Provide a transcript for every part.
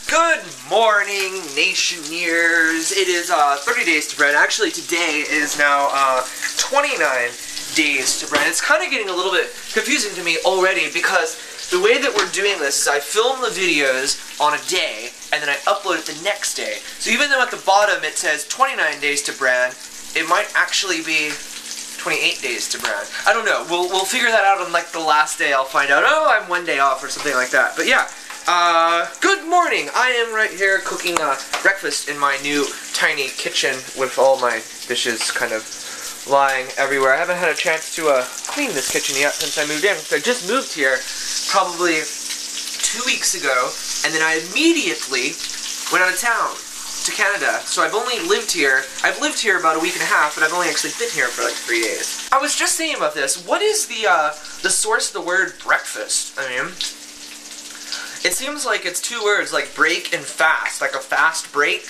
Good morning, Nationeers. It is 30 days to Bran. Actually, today is now 29 days to Bran. It's kind of getting a little bit confusing to me already because the way that we're doing this is I film the videos on a day and then I upload it the next day. So even though at the bottom it says 29 days to Bran, it might actually be 28 days to Bran. I don't know. We'll figure that out on like the last day. I'll find out, oh, I'm one day off or something like that. But yeah. Good morning! I am right here cooking breakfast in my new tiny kitchen with all my dishes kind of lying everywhere. I haven't had a chance to clean this kitchen yet since I moved in. I just moved here probably 2 weeks ago, and then I immediately went out of town to Canada. So I've only lived here, about a week and a half, but I've only actually been here for like 3 days. I was just thinking about this. What is the source of the word breakfast? I mean, it seems like it's two words, like break and fast, like a fast break,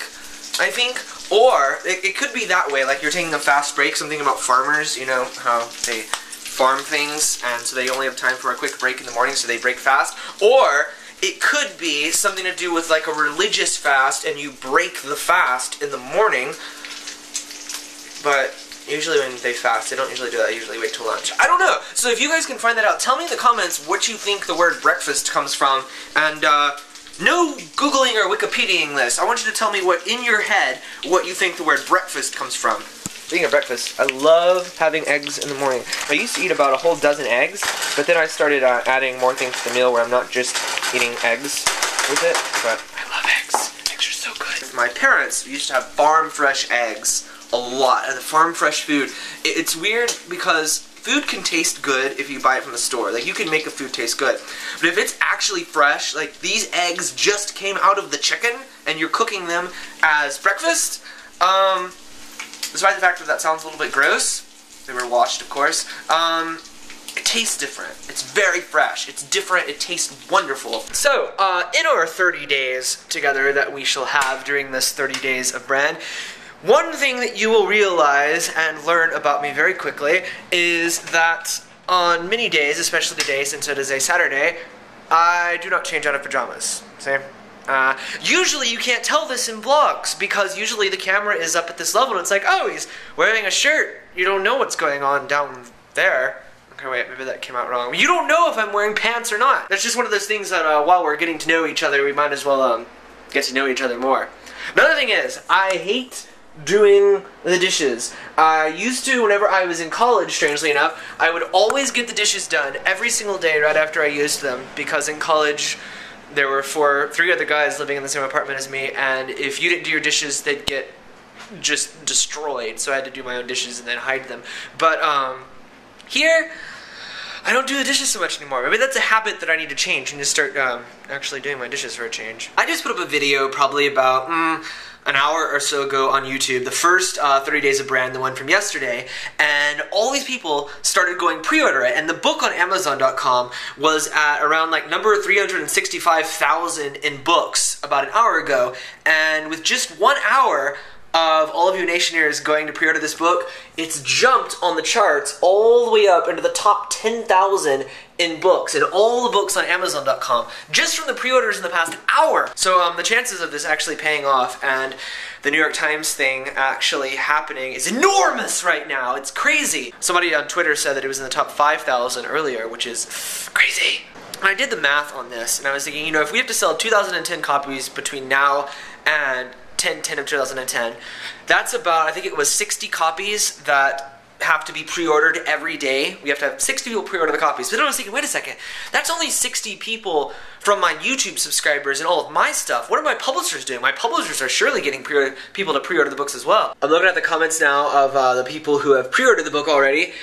I think. Or, it could be that way, like you're taking a fast break, something about farmers, you know, how they farm things, and so they only have time for a quick break in the morning, so they break fast. Or, it could be something to do with like a religious fast, and you break the fast in the morning, but usually when they fast, they don't usually do that. They usually wait till lunch. I don't know. So if you guys can find that out, tell me in the comments what you think the word breakfast comes from. And no Googling or Wikipediaing this. I want you to tell me what in your head what you think the word breakfast comes from. Speaking of breakfast, I love having eggs in the morning. I used to eat about a whole dozen eggs, but then I started adding more things to the meal where I'm not just eating eggs with it. But I love eggs. Eggs are so good. My parents used to have farm fresh eggs a lot, and the farm fresh food. It's weird because food can taste good if you buy it from the store. Like, you can make a food taste good. But if it's actually fresh, like these eggs just came out of the chicken and you're cooking them as breakfast, despite the fact that that sounds a little bit gross, they were washed of course, it tastes different. It's very fresh. It's different. It tastes wonderful. So, in our 30 days together that we shall have during this 30 days of Bran, one thing that you will realize and learn about me very quickly is that on many days, especially today since it is a Saturday, I do not change out of pajamas. See? Usually you can't tell this in vlogs because usually the camera is up at this level and it's like, oh, he's wearing a shirt. You don't know what's going on down there. Okay, wait, maybe that came out wrong. You don't know if I'm wearing pants or not. That's just one of those things that while we're getting to know each other, we might as well get to know each other more. Another thing is, I hate doing the dishes. I used to, whenever I was in college, strangely enough, I would always get the dishes done every single day right after I used them, because in college there were three other guys living in the same apartment as me, and if you didn't do your dishes, they'd get just destroyed, so I had to do my own dishes and then hide them. But here, I don't do the dishes so much anymore. Maybe that's a habit that I need to change and just start actually doing my dishes for a change. I just put up a video probably about an hour or so ago on YouTube, the first 30 Days of Bran, the one from yesterday, and all these people started going pre-order it, and the book on Amazon.com was at around like number 365,000 in books about an hour ago, and with just 1 hour of all of you Nationeers going to pre-order this book, it's jumped on the charts all the way up into the top 10,000 in books, and all the books on Amazon.com, just from the pre-orders in the past hour. So the chances of this actually paying off and the New York Times thing actually happening is enormous right now. It's crazy. Somebody on Twitter said that it was in the top 5,000 earlier, which is crazy. And I did the math on this, and I was thinking, you know, if we have to sell 2010 copies between now and 10/10 of 2010, that's about, I think it was 60 copies that have to be pre-ordered every day. We have to have 60 people pre-order the copies. But then I was thinking, wait a second, that's only 60 people from my YouTube subscribers and all of my stuff. What are my publishers doing? My publishers are surely getting people to pre-order the books as well. I'm looking at the comments now of the people who have pre-ordered the book already.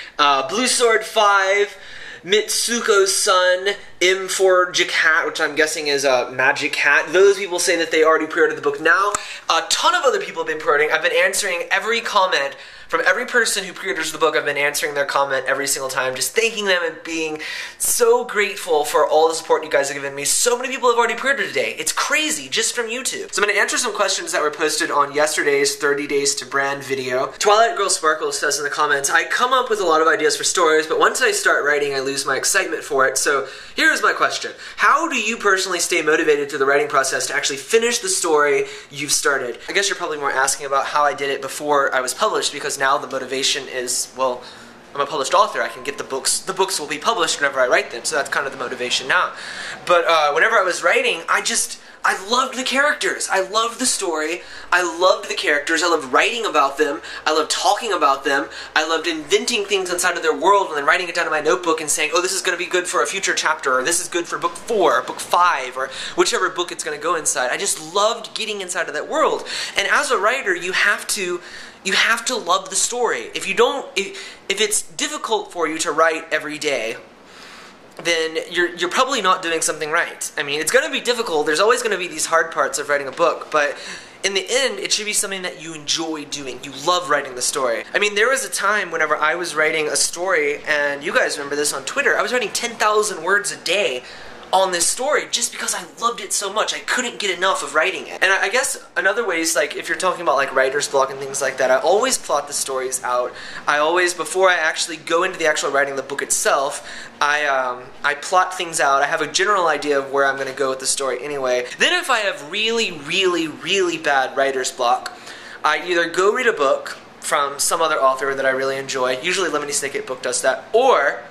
Blue Sword 5, Mitsuko's son, M4 Cat, which I'm guessing is a magic hat. Those people say that they already pre-ordered the book now. A ton of other people have been pre-ordering. I've been answering every comment from every person who pre-orders the book. I've been answering their comment every single time, just thanking them and being so grateful for all the support you guys have given me. So many people have already pre-ordered today. It's crazy, just from YouTube. So I'm going to answer some questions that were posted on yesterday's 30 Days to Bran video. Twilight Girl Sparkles says in the comments, I come up with a lot of ideas for stories, but once I start writing, I lose my excitement for it. So here here's my question. How do you personally stay motivated through the writing process to actually finish the story you've started? I guess you're probably more asking about how I did it before I was published, because now the motivation is, well, I'm a published author. I can get the books. The books will be published whenever I write them, so that's kind of the motivation now. But whenever I was writing, I loved the characters. I loved the story. I loved the characters. I loved writing about them. I loved talking about them. I loved inventing things inside of their world and then writing it down in my notebook and saying, oh, this is going to be good for a future chapter, or this is good for book 4, or book 5, or whichever book it's going to go inside. I just loved getting inside of that world. And as a writer, you have to love the story. If you don't, if it's difficult for you to write every day, then you're probably not doing something right. I mean, it's going to be difficult. There's always going to be these hard parts of writing a book, but in the end, it should be something that you enjoy doing. You love writing the story. I mean, there was a time whenever I was writing a story, and you guys remember this on Twitter, I was writing 10,000 words a day on this story just because I loved it so much. I couldn't get enough of writing it. And I guess another way is, like, if you're talking about like writer's block and things like that, I always plot the stories out. I always, before I actually go into the actual writing of the book itself, I plot things out. I have a general idea of where I'm going to go with the story anyway. Then if I have really, really, really bad writer's block, I either go read a book from some other author that I really enjoy. Usually Lemony Snicket Book does that. Or,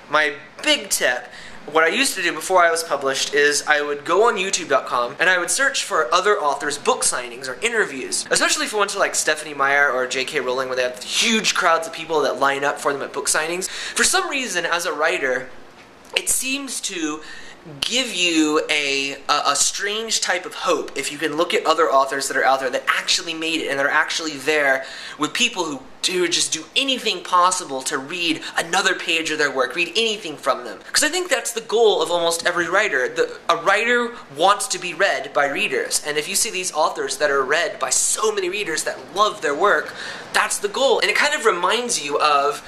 my big tip, what I used to do before I was published is I would go on YouTube.com and I would search for other authors' book signings or interviews, especially for ones like Stephanie Meyer or J.K. Rowling, where they have huge crowds of people that line up for them at book signings. For some reason, as a writer, it seems to give you a strange type of hope if you can look at other authors that are out there that actually made it and that are actually there with people who just do anything possible to read another page of their work, read anything from them. Because I think that's the goal of almost every writer. A writer wants to be read by readers, and if you see these authors that are read by so many readers that love their work, that's the goal. And it kind of reminds you of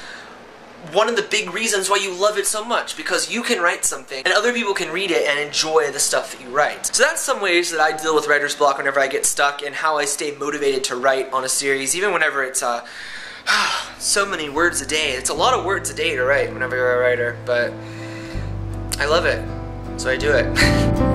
one of the big reasons why you love it so much, because you can write something and other people can read it and enjoy the stuff that you write. So that's some ways that I deal with writer's block whenever I get stuck, and how I stay motivated to write on a series, even whenever it's so many words a day. It's a lot of words a day to write whenever you're a writer, but I love it, so I do it.